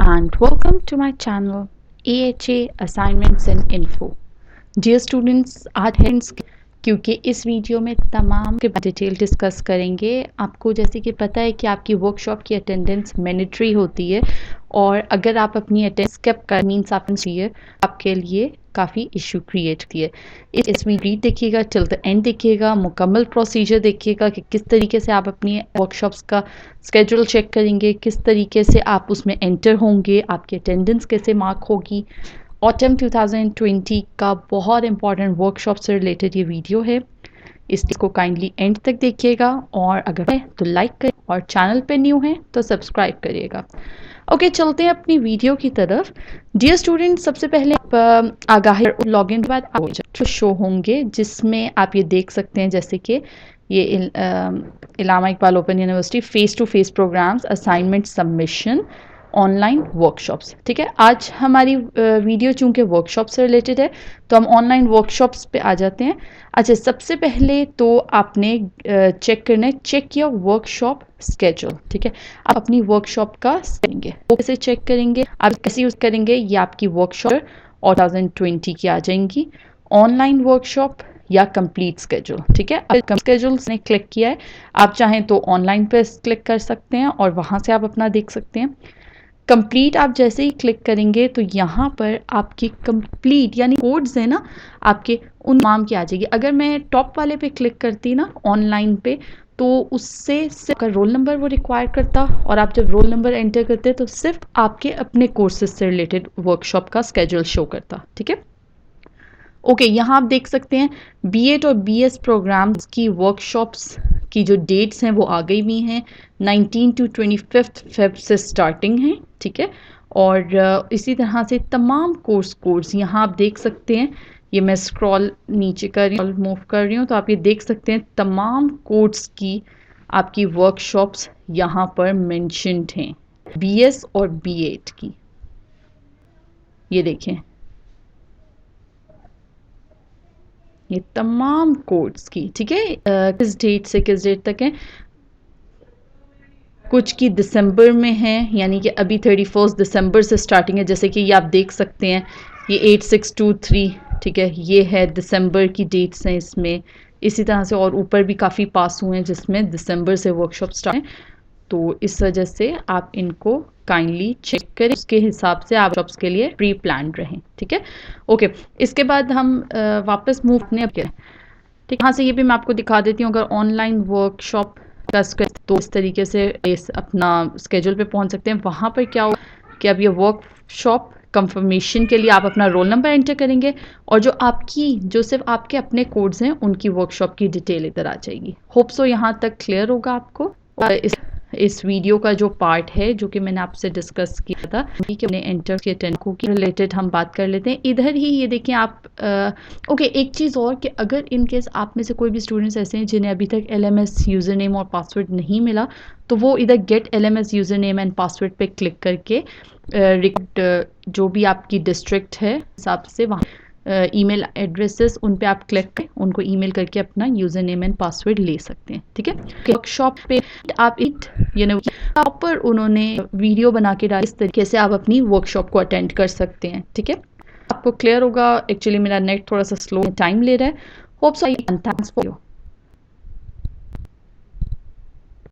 and welcome to my channel AHA Assignments and Info. Dear students, आज है क्योंकि इस वीडियो में तमाम के डिटेल डिस्कस करेंगे। आपको जैसे कि पता है कि आपकी वर्कशॉप की अटेंडेंस मैंडेटरी होती है और अगर आप अपनी अटेंडेंस स्किप कर मीन्स आपके लिए काफ़ी इशू क्रिएट किए। इस वीडियो देखिएगा, टिल द एंड देखिएगा, मुकम्मल प्रोसीजर देखिएगा कि किस तरीके से आप अपनी वर्कशॉप्स का स्केड्यूल चेक करेंगे, किस तरीके से आप उसमें एंटर होंगे, आपकी अटेंडेंस कैसे मार्क होगी। ऑटम 2020 का बहुत इंपॉर्टेंट वर्कशॉप से रिलेटेड ये वीडियो है, इसको काइंडली एंड तक देखिएगा और अगर है तो लाइक करें और चैनल पे न्यू है तो सब्सक्राइब करिएगा। ओके, चलते हैं अपनी वीडियो की तरफ। डियर स्टूडेंट, सबसे पहले आप आगाही लॉगिन के बाद आपको शो होंगे जिसमें आप ये देख सकते हैं जैसे कि ये Allama Iqbal open university face to face programs assignment submission online workshops. ठीक है, आज हमारी वीडियो चूंकि वर्कशॉप से रिलेटेड है तो हम ऑनलाइन वर्कशॉप्स पे आ जाते हैं। अच्छा, सबसे पहले तो आपने चेक करना है, चेक योर वर्कशॉप स्केड्यूल। ठीक है, आप अपनी वर्कशॉप का करेंगे, वो कैसे चेक करेंगे, आप कैसे यूज़ करेंगे, ये आपकी वर्कशॉप और 2020 की आ जाएंगी। ऑनलाइन वर्कशॉप या कंप्लीट स्केड्यूल। ठीक है, अब स्केड्यूल ने क्लिक किया है, आप चाहें तो ऑनलाइन पे क्लिक कर सकते हैं और वहाँ से आप अपना देख सकते हैं। कंप्लीट आप जैसे ही क्लिक करेंगे तो यहाँ पर आपकी कंप्लीट यानी कोड्स है ना आपके, उन नाम की आ जाएगी। अगर मैं टॉप वाले पे क्लिक करती ना ऑनलाइन पे तो उससे सिर्फ रोल नंबर वो रिक्वायर करता और आप जब रोल नंबर एंटर करते तो सिर्फ आपके अपने कोर्सेज से रिलेटेड वर्कशॉप का स्केड्यूल शो करता। ठीक है, ओके, यहाँ आप देख सकते हैं बीएड और बीएस प्रोग्राम्स की वर्कशॉप्स की जो डेट्स हैं वो आ गई हुई हैं। 19 to 25 फेब से स्टार्टिंग है। ठीक है, और इसी तरह से तमाम कोर्स यहाँ आप देख सकते हैं। ये मैं स्क्रॉल नीचे कर रही हूँ, मूव कर रही हूँ तो आप ये देख सकते हैं तमाम कोर्स की आपकी वर्कशॉप्स यहाँ पर मेंशन्ड हैं, बीएस और बीएड की। ये देखें, ये तमाम कोर्स की। ठीक है, किस डेट से किस डेट तक है, कुछ की दिसंबर में है यानी कि अभी 31 दिसंबर से स्टार्टिंग है, जैसे कि ये आप देख सकते हैं ये 8623। ठीक है, ये है दिसंबर की डेट्स हैं इसमें। इसी तरह से और ऊपर भी काफ़ी पास हुए हैं जिसमें दिसंबर से वर्कशॉप स्टार्ट है, तो इस वजह से आप इनको काइंडली चेक करें, उसके हिसाब से आप वर्कशॉप्स के लिए प्री प्लान रहें। ठीक है, ओके, इसके बाद हम वापस मूव अपने अब ठीक, यहाँ से ये भी मैं आपको दिखा देती हूँ। अगर ऑनलाइन वर्कशॉप का तो इस तरीके से अपना स्केड्यूल पे पहुँच सकते हैं। वहाँ पर क्या हो कि अब ये वर्कशॉप कंफर्मेशन के लिए आप अपना रोल नंबर एंटर करेंगे और जो सिर्फ आपके अपने कोड्स हैं उनकी वर्कशॉप की डिटेल इधर आ जाएगी। होप सो यहाँ तक क्लियर होगा आपको। इस वीडियो का जो पार्ट है जो कि मैंने आपसे डिस्कस किया था कि हमने एंटर के टेंको की रिलेटेड हम बात कर लेते हैं। इधर ही ये देखें आप ओके, एक चीज़ और कि अगर इन केस आप में से कोई भी स्टूडेंट्स ऐसे हैं जिन्हें अभी तक LMS यूज़र नेम और पासवर्ड नहीं मिला तो वो इधर get LMS user name and password पे क्लिक करके जो भी आपकी डिस्ट्रिक्ट है हिसाब से वहाँ ईमेल एड्रेसेस उन पे आप क्लिक करें, उनको ईमेल करके अपना यूज़र नेम एंड पासवर्ड ले सकते हैं। ठीक है, वर्कशॉप पे आप प्रॉपर उन्होंने वीडियो बना के डाल, इस तरीके से आप अपनी वर्कशॉप को अटेंड कर सकते हैं। ठीक है, आपको क्लियर होगा। एक्चुअली मेरा नेट थोड़ा सा स्लो टाइम ले रहा है। Hope so, thanks for